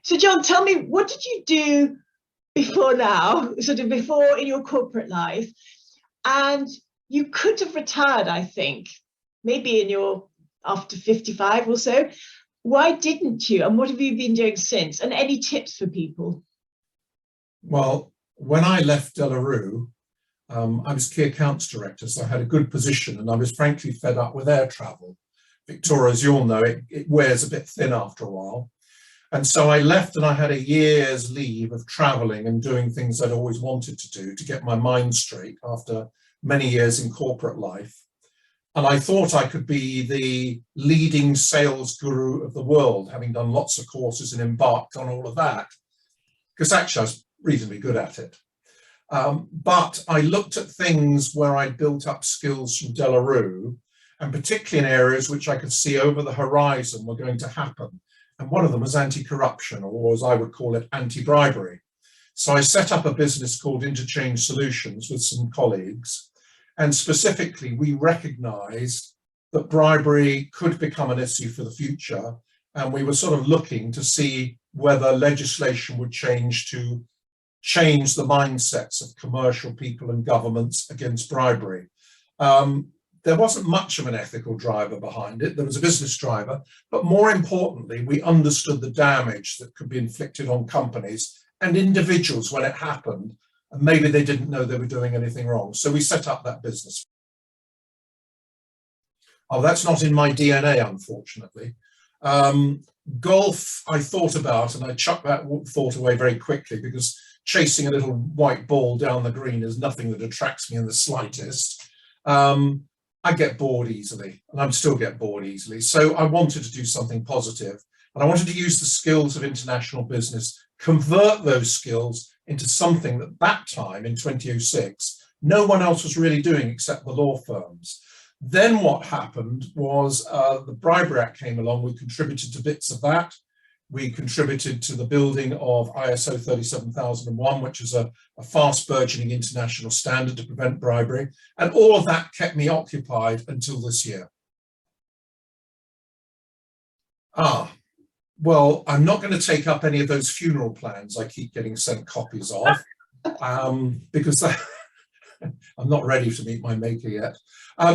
So John, tell me, what did you do before now, sort of before in your corporate life? And you could have retired, I think, maybe after 55 or so. Why didn't you? And what have you been doing since? And any tips for people? Well, when I left De La Rue, I was key accounts director, so I had a good position, and I was frankly fed up with air travel. Victoria, as you all know, it wears a bit thin after a while. And so I left, and I had a year's leave of traveling and doing things I'd always wanted to do to get my mind straight after many years in corporate life. And I thought I could be the leading sales guru of the world, having done lots of courses and embarked on all of that, because actually I was reasonably good at it. But I looked at things where I'd built up skills from De La Rue, and particularly in areas which I could see over the horizon were going to happen. And one of them was anti-corruption, or as I would call it, anti-bribery. So I set up a business called Interchange Solutions with some colleagues. And specifically, we recognized that bribery could become an issue for the future. And we were sort of looking to see whether legislation would change to change the mindsets of commercial people and governments against bribery. There wasn't much of an ethical driver behind it. There was a business driver, but more importantly, we understood the damage that could be inflicted on companies and individuals when it happened, and maybe they didn't know they were doing anything wrong. So we set up that business. Oh, that's not in my DNA, unfortunately. Golf, I thought about, and I chucked that thought away very quickly, because chasing a little white ball down the green is nothing that attracts me in the slightest. I get bored easily, and I still get bored easily. So I wanted to do something positive, and I wanted to use the skills of international business, convert those skills into something that time in 2006, no one else was really doing except the law firms. Then what happened was the Bribery Act came along. We contributed to bits of that. We contributed to the building of ISO 37001, which is a fast burgeoning international standard to prevent bribery. And all of that kept me occupied until this year. Well, I'm not going to take up any of those funeral plans I keep getting sent copies of, because I'm not ready to meet my maker yet.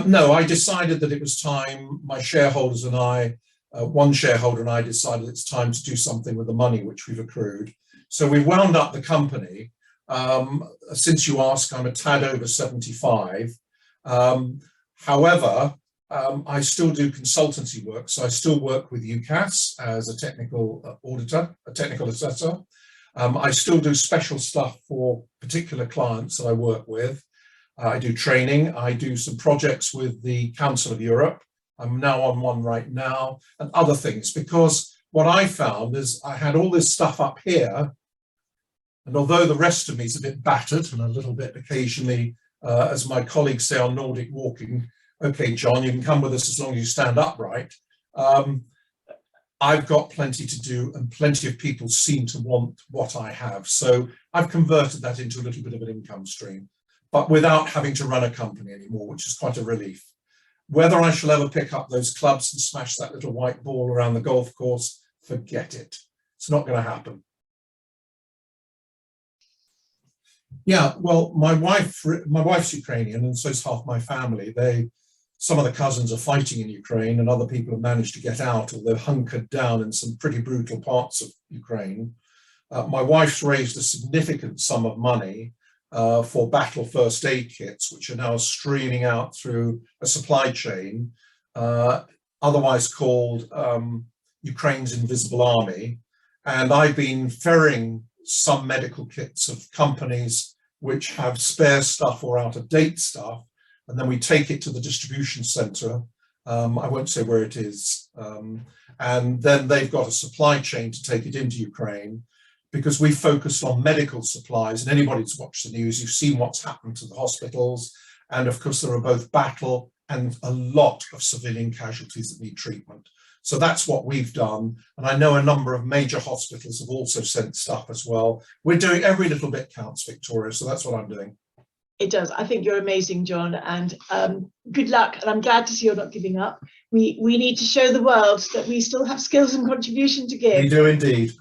No, I decided that it was time. My shareholders and I, one shareholder and I decided it's time to do something with the money which we've accrued. So we wound up the company. Since you ask, I'm a tad over 75. However, I still do consultancy work. So I still work with UCAS as a technical auditor, a technical assessor. I still do special stuff for particular clients that I work with. I do training. I do some projects with the Council of Europe. I'm now on one right now, and other things, because what I found is I had all this stuff up here, and although the rest of me is a bit battered and a little bit occasionally, as my colleagues say on Nordic Walking, okay, John, you can come with us as long as you stand upright. I've got plenty to do, and plenty of people seem to want what I have. So I've converted that into a little bit of an income stream, but without having to run a company anymore, which is quite a relief. Whether I shall ever pick up those clubs and smash that little white ball around the golf course, forget it. It's not going to happen. Yeah, well, my wife's Ukrainian, and so is half my family. Some of the cousins are fighting in Ukraine, and other people have managed to get out, or they're hunkered down in some pretty brutal parts of Ukraine. My wife's raised a significant sum of money for battle first aid kits, which are now streaming out through a supply chain, otherwise called Ukraine's Invisible Army. And I've been ferrying some medical kits of companies which have spare stuff or out of date stuff, and then we take it to the distribution center. I won't say where it is. And then they've got a supply chain to take it into Ukraine, because we focus on medical supplies, and anybody who's watched the news, you've seen what's happened to the hospitals. And of course, there are both battle and a lot of civilian casualties that need treatment. So that's what we've done. And I know a number of major hospitals have also sent stuff as well. We're doing every little bit counts, Victoria. So that's what I'm doing. It does. I think you're amazing, John, and good luck. And I'm glad to see you're not giving up. We need to show the world that we still have skills and contribution to give. We do indeed.